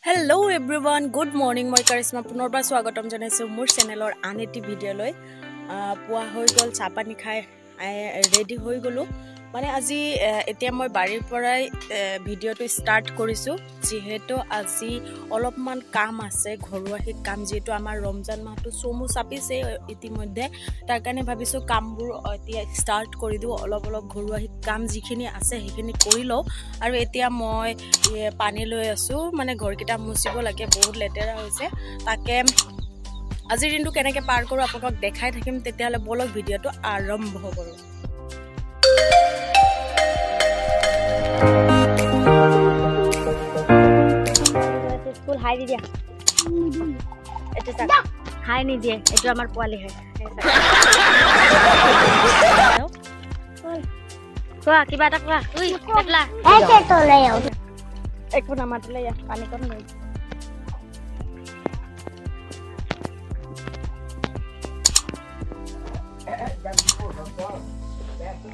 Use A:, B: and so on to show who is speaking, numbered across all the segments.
A: Hello everyone, good morning. মই কাৰিশ্মা পুনৰবাৰ স্বাগতম জনাইছো মোৰ চেনেলৰ আন এটি ভিডিঅ'লৈ। পুৱা হৈ গ'ল, চাহ পানী খাই ৰেডি হৈ গ'লো। মানে আজি এতিয়া মই বাৰীৰ পৰাই ভিডিঅ'টো ষ্টাৰ্ট কৰিছোঁ, যিহেতু আজি অলপমান কাম আছে, ঘৰুৱা কাম, যিহেতু আমাৰ ৰমজান মাহটো চমু চাপিছে ইতিমধ্যে। তাৰ কাৰণে ভাবিছোঁ কামবোৰ এতিয়া ষ্টাৰ্ট কৰি দিওঁ। অলপ ঘৰুৱা কাম যিখিনি আছে সেইখিনি কৰি লওঁ। আৰু এতিয়া মই পানী লৈ আছোঁ, মানে ঘৰকেইটা মুচিব লাগে, বহুত লেতেৰা হৈছে। তাকে আজিৰ দিনটো কেনেকৈ পাৰ কৰোঁ আপোনাক দেখাই থাকিম। তেতিয়াহ'লে বলক ভিডিঅ'টো আৰম্ভ কৰোঁ। স্কুল হাই দি দিয়া, এইটো চাক হাই নিদিয়ে, এইটো আমাৰ পোৱালি হয়। কোৱা কিবা এটা কোৱা, একো নামাতিলে পানী কম লৈ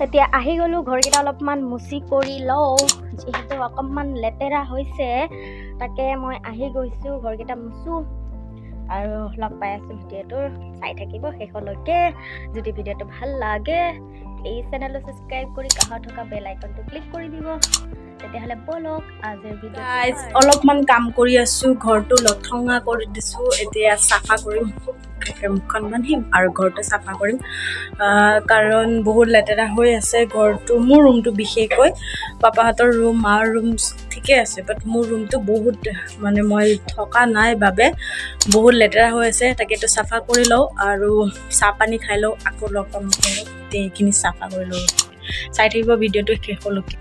A: এতিয়া আহি গ'লো। ঘৰকেইটা অলপমান মুচি কৰি লওঁ, যিহেতু অকণমান লেতেৰা হৈছে। তাকে মই আহি গৈছোঁ, ঘৰকেইটা মুচোঁ আৰু লগ পাই আছোঁ। ভিডিঅ'টো চাই থাকিব শেষলৈকে। যদি ভিডিঅ'টো ভাল লাগে প্লিজ চেনেলটো ছাবস্ক্ৰাইব কৰি কাষত থকা বেল আইকনটো ক্লিক কৰি দিব। তেতিয়াহ'লে বলক আজিৰ ভিডিঅ'। গাইজ অলপমান কাম কৰি আছোঁ, ঘৰটো লঠঙা কৰি দিছোঁ। এতিয়া চাফা কৰিম, মুখখন বান্ধিম আৰু ঘৰটো চাফা কৰিম, কাৰণ বহুত লেতেৰা হৈ আছে ঘৰটো। মোৰ ৰুমটো বিশেষকৈ, পাপাহঁতৰ ৰুম, মাৰ ৰুম ঠিকে আছে, বাট মোৰ ৰুমটো বহুত, মানে মই থকা নাই বাবে বহুত লেতেৰা হৈ আছে। তাকেতো চাফা কৰি লওঁ আৰু চাহ পানী খাই লওঁ, আকৌ লগ পাম। এইখিনি চাফা কৰি লওঁ, চাই থাকিব ভিডিঅ'টো শেষলৈকে।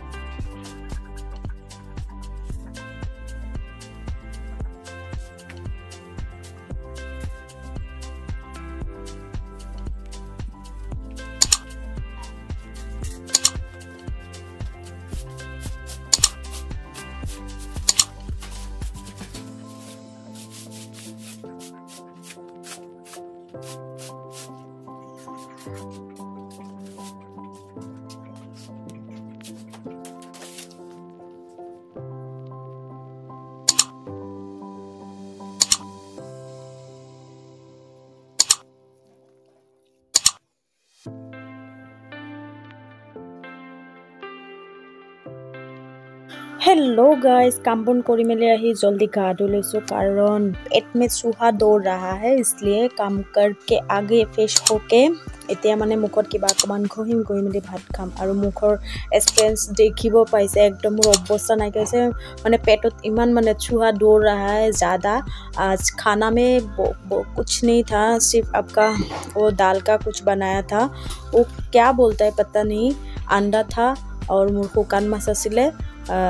A: हेलो गाइस, काम बन करी मेले आही जल्दी गा धो लैसो, कारण पेट में चूहा दौड़ रहा है, इसलिए काम करके आगे फ्रेश होके এতিয়া মানে মুখত কিবা অকণমান ঘঁহিম, ঘঁহি মেলি ভাত খাম। আৰু মুখৰ এক্সপিৰিয়েঞ্চ দেখিব পাইছে, একদম মোৰ অৱস্থা নাইকিয়া হৈছে। মানে পেটত ইমান মানে चूहा दौड़ रहा है ज़्यादा। आज खाना में कुछ नहीं था, सिर्फ आपका वो दाल का कुछ बनाया था, वो क्या बोलता है पता नहीं, अंडा था और মোৰ শুকান মাছ আছিলে,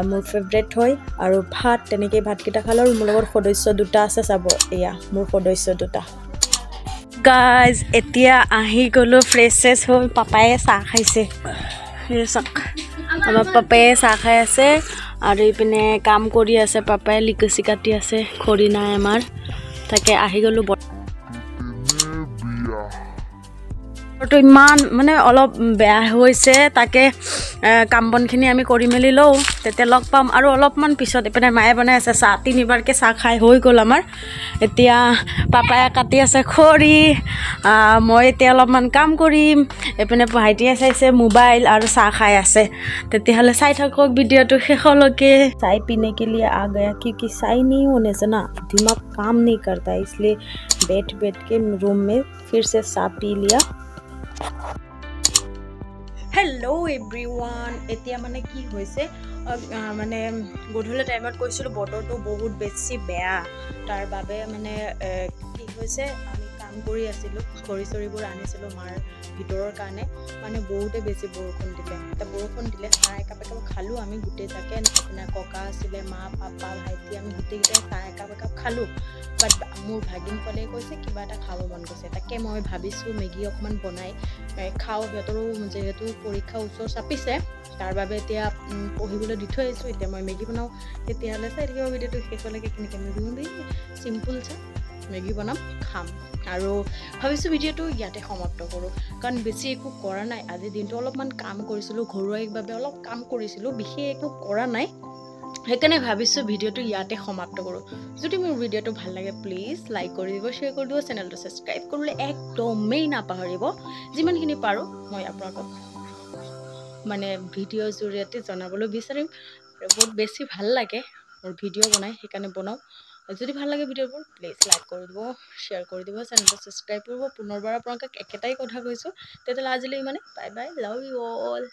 A: মোৰ ফেভৰেট হয়। আৰু ভাত, তেনেকৈ ভাতকেইটা খালোঁ। আৰু মোৰ লগত সদস্য দুটা আছে, চাব এয়া মোৰ সদস্য দুটা। গাইজ এতিয়া আহি গ'লোঁ, ফ্ৰেছ হৈ। পাপায়ে চাহ খাইছে, চাওক আমাৰ পাপায়ে চাহ খাই আছে। আৰু ইপিনে কাম কৰি আছে পাপাই, লিকুচি কাটি আছে, খৰি নাই আমাৰ। তাকে আহি গ'লোঁ। বতৰটো ইমান মানে অলপ বেয়া হৈছে, তাকে কাম বনখিনি আমি কৰি মেলি লওঁ, তেতিয়া লগ পাম। আৰু অলপমান পিছত এইপিনে মায়ে বনাই আছে চাহ, 3বাৰকৈ চাহ খাই হৈ গ'ল আমাৰ। এতিয়া পাপায়ে কাটি আছে খৰি, মই এতিয়া অলপমান কাম কৰিম। এইপিনে ভাইটিয়ে চাইছে মোবাইল আৰু চাহ খাই আছে। তেতিয়াহ'লে চাই থাকক ভিডিঅ'টো শেষলৈকে। চাই পিনে के लिए आ गया, क्योंकि चाय नहीं होने से ना दिमाग काम नहीं करता, इसलिए बैठ के रूम में फिर से चाय पी लिया। হেল্ল' এভৰিৱান, এতিয়া মানে কি হৈছে, মানে গধূলি টাইমত কৈছিলোঁ বতৰটো বহুত বেছি বেয়া। তাৰ বাবে মানে কি হৈছে, আমি কাম কৰি আছিলোঁ, খৰি চৰিবোৰ আনিছিলোঁ মাৰ ভিতৰৰ কাৰণে। মানে বহুতে বেছি বৰষুণ দিলে, এতিয়া বৰষুণ দিলে চাহ একাপ খালোঁ আমি গোটেইজাকে। আপোনাৰ ককা আছিলে, মা, পাপা, ভাইটি, আমি গোটেইকেইটাই চাহ একাপ খালোঁ। বাট মোৰ ভাগিন ক'লে কৈছে কিবা এটা খাব মন গৈছে। তাকে মই ভাবিছোঁ মেগী অকণমান বনাই খাওঁ, সিহঁতৰো যিহেতু পৰীক্ষা ওচৰ চাপিছে, তাৰ বাবে এতিয়া পঢ়িবলৈ দি থৈ আহিছোঁ। এতিয়া মই মেগী বনাওঁ, তেতিয়াহ'লে চাই থাকিব ভিডিঅ'টো শেষলৈকে। কেনেকৈ মেগী বনাম, চিম্পুল চা মেগী বনাম, খাম। আৰু ভাবিছোঁ ভিডিঅ'টো ইয়াতে সমাপ্ত কৰোঁ, কাৰণ বেছি একো কৰা নাই। আজিৰ দিনটো অলপমান কাম কৰিছিলোঁ, ঘৰুৱাভাৱে অলপ কাম কৰিছিলোঁ, বিশেষ একো কৰা নাই। সেইকাৰণে ভাবিছোঁ ভিডিঅ'টো ইয়াতে সমাপ্ত কৰোঁ। যদি মোৰ ভিডিঅ'টো ভাল লাগে প্লিজ লাইক কৰি দিব, শ্বেয়াৰ কৰি দিব, চেনেলটো ছাবস্ক্ৰাইব কৰিবলৈ একদমেই নাপাহৰিব। যিমানখিনি পাৰোঁ মই আপোনালোকক মানে ভিডিঅ'ৰ জৰিয়তে জনাবলৈ বিচাৰিম। আৰু বহুত বেছি ভাল লাগে মোৰ ভিডিঅ' বনাই, সেইকাৰণে বনাওঁ। যদি ভাল লাগে ভিডিঅ'বোৰ প্লিজ লাইক কৰি দিব, শ্বেয়াৰ কৰি দিব, চেনেলটো ছাবস্ক্ৰাইব কৰিব। পুনৰবাৰ আপোনালোকক একেটাই কথা কৈছোঁ। তেতিয়াহ'লে আজিলৈ ইমানে, bye bye, love you all.